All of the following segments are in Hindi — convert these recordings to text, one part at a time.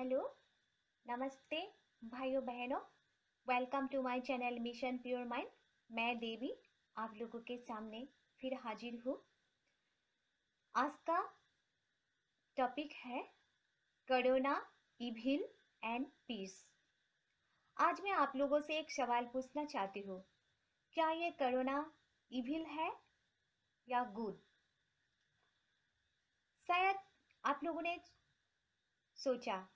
हेलो, नमस्ते भाइयों बहनों। Welcome to my channel mission pure mind. मैं देवी आप लोगों के सामने फिर हाजिर हूँ। आज का टॉपिक है कोरोना, इविल एंड पीस। आज मैं आप लोगों से एक सवाल पूछना चाहती हूँ, क्या ये कोरोना इविल है या गुड? शायद आप लोगों ने सोचा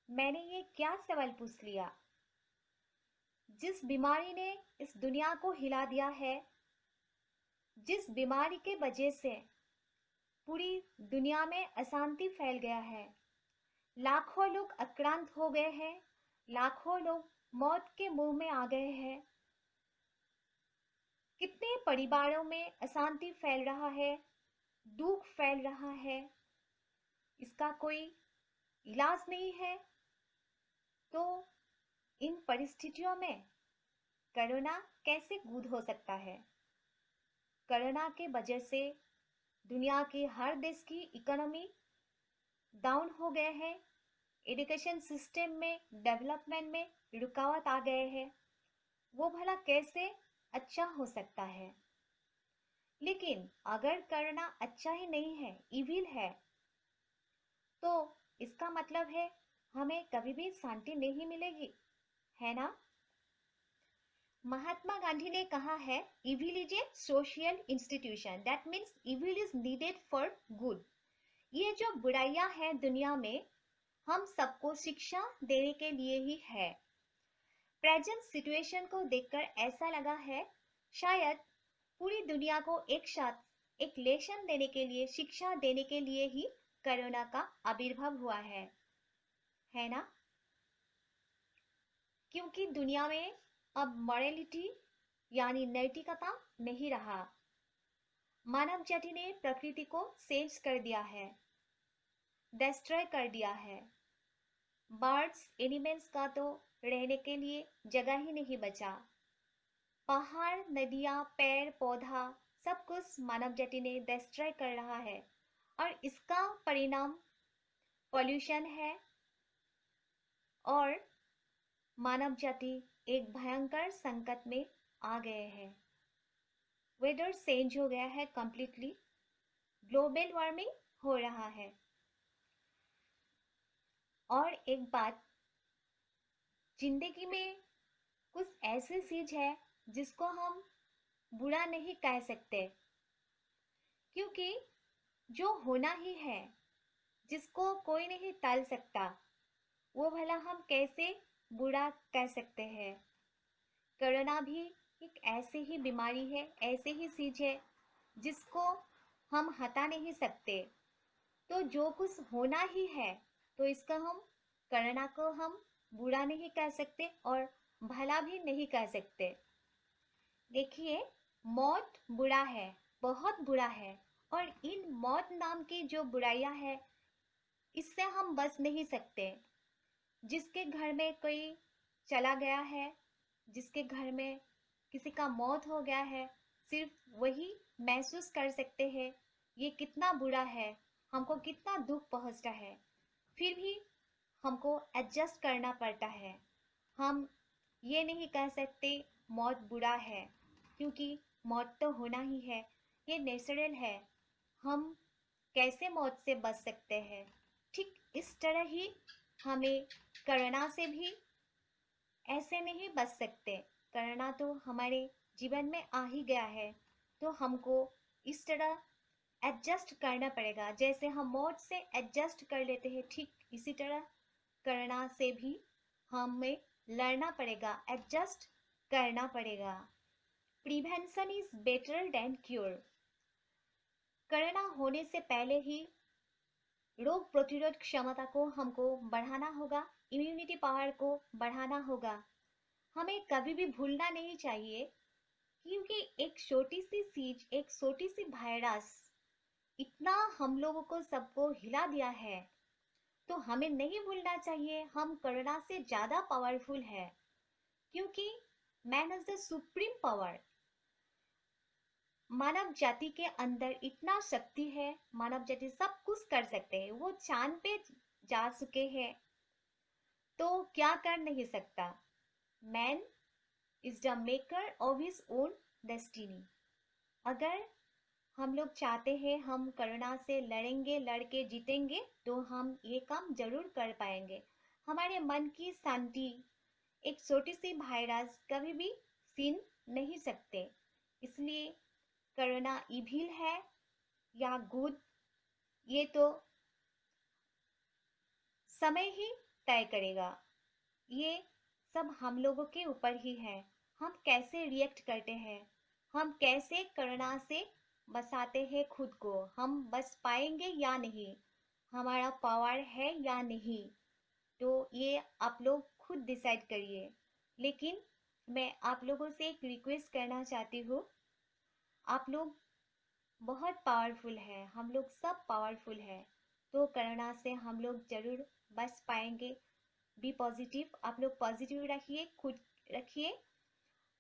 मैंने ये क्या सवाल पूछ लिया। जिस बीमारी ने इस दुनिया को हिला दिया है, जिस बीमारी के वजह से पूरी दुनिया में अशांति फैल गया है, लाखों लोग आक्रांत हो गए हैं, लाखों लोग मौत के मुंह में आ गए हैं, कितने परिवारों में अशांति फैल रहा है, दुख फैल रहा है, इसका कोई इलाज नहीं है। तो इन परिस्थितियों में कोरोना कैसे गुड हो सकता है? कोरोना के वजह से दुनिया के हर देश की इकोनॉमी डाउन हो गए हैं, एजुकेशन सिस्टम में डेवलपमेंट में रुकावट आ गए हैं। वो भला कैसे अच्छा हो सकता है? लेकिन अगर कोरोना अच्छा ही नहीं है, इविल है, तो इसका मतलब है हमें कभी भी शांति नहीं मिलेगी, है ना? महात्मा गांधी ने कहा है, evil is a social institution, that means evil is needed for good. ये जो बुराइयां हैं दुनिया में, हम सबको शिक्षा देने के लिए ही है। प्रेजेंट सिचुएशन को देखकर ऐसा लगा है शायद पूरी दुनिया को एक साथ एक लेसन देने के लिए, शिक्षा देने के लिए ही कोरोना का आविर्भाव हुआ है ना? क्योंकि दुनिया में अब मॉरलिटी यानी नैतिकता नहीं रहा। मानव जाति ने प्रकृति को चेंज कर दिया है, डिस्ट्रॉय कर दिया है। बर्ड्स एनिमल्स का तो रहने के लिए जगह ही नहीं बचा। पहाड़, नदियां, पेड़ पौधा सब कुछ मानव जाति ने डिस्ट्रॉय कर रहा है, और इसका परिणाम पॉल्यूशन है। और मानव जाति एक भयंकर संकट में आ गए हैं। वेदर चेंज हो गया है कंप्लीटली, ग्लोबल वार्मिंग हो रहा है। और एक बात, जिंदगी में कुछ ऐसी चीज है जिसको हम बुरा नहीं कह सकते, क्योंकि जो होना ही है, जिसको कोई नहीं टाल सकता, वो भला हम कैसे बुरा कह सकते हैं? कोरोना भी एक ऐसी ही बीमारी है, ऐसी ही चीज है जिसको हम हटा नहीं सकते। तो जो कुछ होना ही है, तो इसका हम, कोरोना को हम बुरा नहीं कह सकते और भला भी नहीं कह सकते। देखिए, मौत बुरा है, बहुत बुरा है, और इन मौत नाम की जो बुराइयां है, इससे हम बच नहीं सकते। जिसके घर में कोई चला गया है, जिसके घर में किसी का मौत हो गया है, सिर्फ वही महसूस कर सकते हैं ये कितना बुरा है, हमको कितना दुख पहुंचता है। फिर भी हमको एडजस्ट करना पड़ता है। हम ये नहीं कह सकते मौत बुरा है, क्योंकि मौत तो होना ही है, ये नेचुरल है। हम कैसे मौत से बच सकते हैं? ठीक इस तरह ही हमें कोरोना से भी ऐसे नहीं बच सकते। कोरोना तो हमारे जीवन में आ ही गया है, तो हमको इस तरह एडजस्ट करना पड़ेगा। जैसे हम मौत से एडजस्ट कर लेते हैं, ठीक इसी तरह कोरोना से भी हमें लड़ना पड़ेगा, एडजस्ट करना पड़ेगा। Prevention is better than cure. Corona होने से पहले ही रोग प्रतिरोध क्षमता को हमको बढ़ाना होगा, इम्यूनिटी पावर को बढ़ाना होगा। हमें कभी भी भूलना नहीं चाहिए, क्योंकि एक छोटी सी चीज, एक छोटी सी वायरस इतना हम लोगों को सबको हिला दिया है। तो हमें नहीं भूलना चाहिए हम कोरोना से ज्यादा पावरफुल है, क्योंकि man is the supreme power. मानव जाति के अंदर इतना शक्ति है, मानव जाति सब कुछ कर सकते हैं। वो चांद पे जा चुके हैं, तो क्या कर नहीं सकता। Man is the maker of his own destiny. अगर हम लोग चाहते हैं हम कोरोना से लड़ेंगे, लड़के जीतेंगे, तो हम ये काम जरूर कर पाएंगे। हमारे मन की शांति एक छोटी सी वायरस कभी भी छीन नहीं सकते। इसलिए कोरोना इविल है या गुड, ये तो समय ही तय करेगा। ये सब हम लोगों के ऊपर ही है। हम कैसे रिएक्ट करते हैं, हम कैसे कोरोना से बचाते हैं खुद को, हम बच पाएंगे या नहीं, हमारा पावर है या नहीं, तो ये आप लोग खुद डिसाइड करिए। लेकिन मैं आप लोगों से एक रिक्वेस्ट करना चाहती हूँ। आप लोग बहुत पावरफुल है, हम लोग सब पावरफुल है, तो कोरोना से हम लोग जरूर बच पाएंगे। बी पॉजिटिव, आप लोग पॉजिटिव रखिए, खुद रखिए,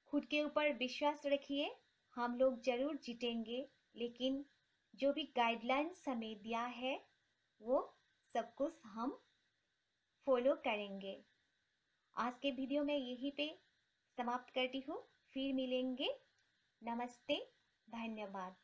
खुद के ऊपर विश्वास रखिए। हम लोग जरूर जीतेंगे। लेकिन जो भी गाइडलाइंस हमें दिया है वो सब कुछ हम फॉलो करेंगे। आज के वीडियो में यहीं पे समाप्त करती हूँ। फिर मिलेंगे। नमस्ते, धन्यवाद।